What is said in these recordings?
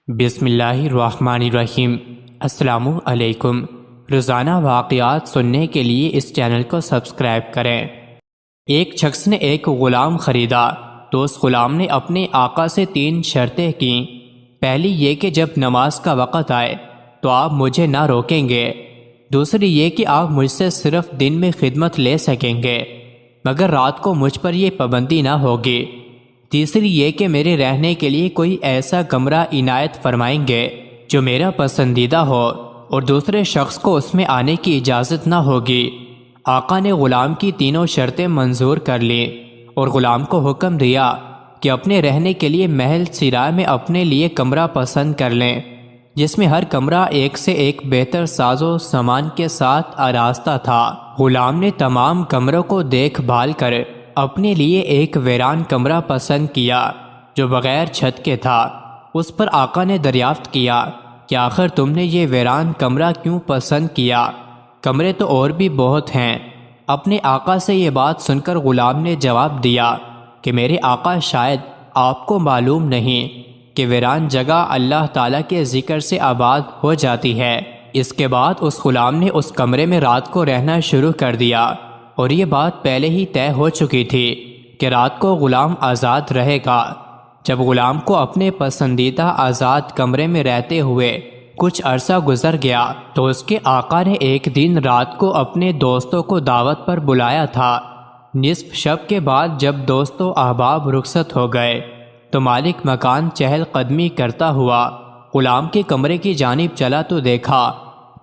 بسم اللہ الرحمن الرحیم۔ السلام علیکم۔ روزانہ واقعات سننے کے لیے اس چینل کو سبسکرائب کریں۔ ایک شخص نے ایک غلام خریدا تو اس غلام نے اپنے آقا سے 3 شرطیں کیں۔ پہلی یہ کہ جب نماز کا وقت آئے تو آپ مجھے نہ روکیں گے۔ دوسری یہ کہ آپ مجھ سے صرف دن میں خدمت لے سکیں گے مگر رات کو مجھ پر یہ پابندی نہ ہوگی۔ تیسری یہ کہ میرے رہنے کے لیے کوئی ایسا کمرہ عنایت فرمائیں گے جو میرا پسندیدہ ہو اور دوسرے شخص کو اس میں آنے کی اجازت نہ ہوگی۔ آقا نے غلام کی تینوں شرطیں منظور کر لیں اور غلام کو حکم دیا کہ اپنے رہنے کے لیے محل سرا میں اپنے لیے کمرہ پسند کر لیں جس میں ہر کمرہ ایک سے ایک بہتر ساز و سامان کے ساتھ آراستہ تھا۔ غلام نے تمام کمروں کو دیکھ بھال کر اپنے لیے ایک ویران کمرہ پسند کیا جو بغیر چھت کے تھا۔ اس پر آقا نے دریافت کیا کہ آخر تم نے یہ ویران کمرہ کیوں پسند کیا؟ کمرے تو اور بھی بہت ہیں۔ اپنے آقا سے یہ بات سن کر غلام نے جواب دیا کہ میرے آقا شاید آپ کو معلوم نہیں کہ ویران جگہ اللہ تعالیٰ کے ذکر سے آباد ہو جاتی ہے۔ اس کے بعد اس غلام نے اس کمرے میں رات کو رہنا شروع کر دیا اور یہ بات پہلے ہی طے ہو چکی تھی کہ رات کو غلام آزاد رہے گا۔ جب غلام کو اپنے پسندیدہ آزاد کمرے میں رہتے ہوئے کچھ عرصہ گزر گیا تو اس کے آقا نے ایک دن رات کو اپنے دوستوں کو دعوت پر بلایا تھا۔ نصف شب کے بعد جب دوست و احباب رخصت ہو گئے تو مالک مکان چہل قدمی کرتا ہوا غلام کے کمرے کی جانب چلا تو دیکھا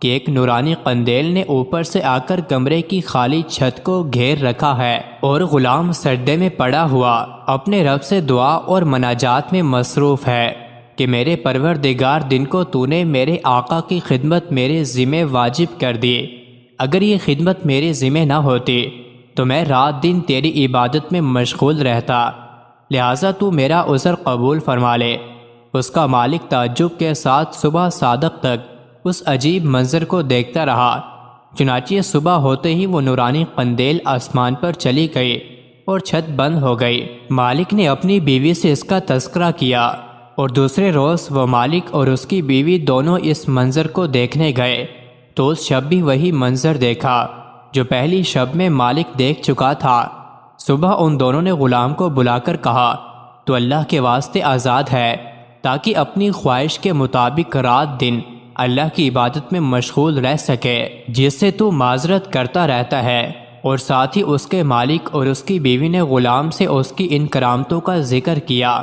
کہ ایک نورانی قندیل نے اوپر سے آ کر کمرے کی خالی چھت کو گھیر رکھا ہے اور غلام سجدے میں پڑا ہوا اپنے رب سے دعا اور مناجات میں مصروف ہے کہ میرے پروردگار دن کو تو نے میرے آقا کی خدمت میرے ذمہ واجب کر دی۔ اگر یہ خدمت میرے ذمہ نہ ہوتی تو میں رات دن تیری عبادت میں مشغول رہتا، لہٰذا تو میرا عذر قبول فرما لے۔ اس کا مالک تعجب کے ساتھ صبح صادق تک اس عجیب منظر کو دیکھتا رہا۔ چنانچہ صبح ہوتے ہی وہ نورانی قندیل آسمان پر چلی گئی اور چھت بند ہو گئی۔ مالک نے اپنی بیوی سے اس کا تذکرہ کیا اور دوسرے روز وہ مالک اور اس کی بیوی دونوں اس منظر کو دیکھنے گئے تو اس شب بھی وہی منظر دیکھا جو پہلی شب میں مالک دیکھ چکا تھا۔ صبح ان دونوں نے غلام کو بلا کر کہا تو اللہ کے واسطے آزاد ہے تاکہ اپنی خواہش کے مطابق رات دن اللہ کی عبادت میں مشغول رہ سکے جس سے تو معذرت کرتا رہتا ہے۔ اور ساتھ ہی اس کے مالک اور اس کی بیوی نے غلام سے اس کی ان کرامتوں کا ذکر کیا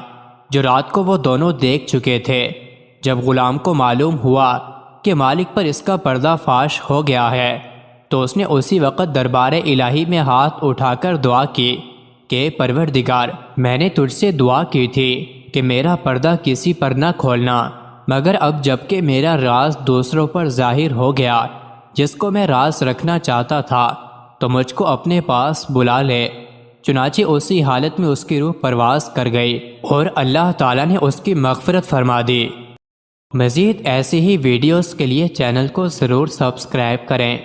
جو رات کو وہ دونوں دیکھ چکے تھے۔ جب غلام کو معلوم ہوا کہ مالک پر اس کا پردہ فاش ہو گیا ہے تو اس نے اسی وقت دربار الہی میں ہاتھ اٹھا کر دعا کی کہ پروردگار، میں نے تجھ سے دعا کی تھی کہ میرا پردہ کسی پر نہ کھولنا، مگر اب جب کہ میرا راز دوسروں پر ظاہر ہو گیا جس کو میں راز رکھنا چاہتا تھا تو مجھ کو اپنے پاس بلا لے۔ چنانچہ اسی حالت میں اس کی روح پرواز کر گئی اور اللہ تعالیٰ نے اس کی مغفرت فرما دی۔ مزید ایسی ہی ویڈیوز کے لیے چینل کو ضرور سبسکرائب کریں۔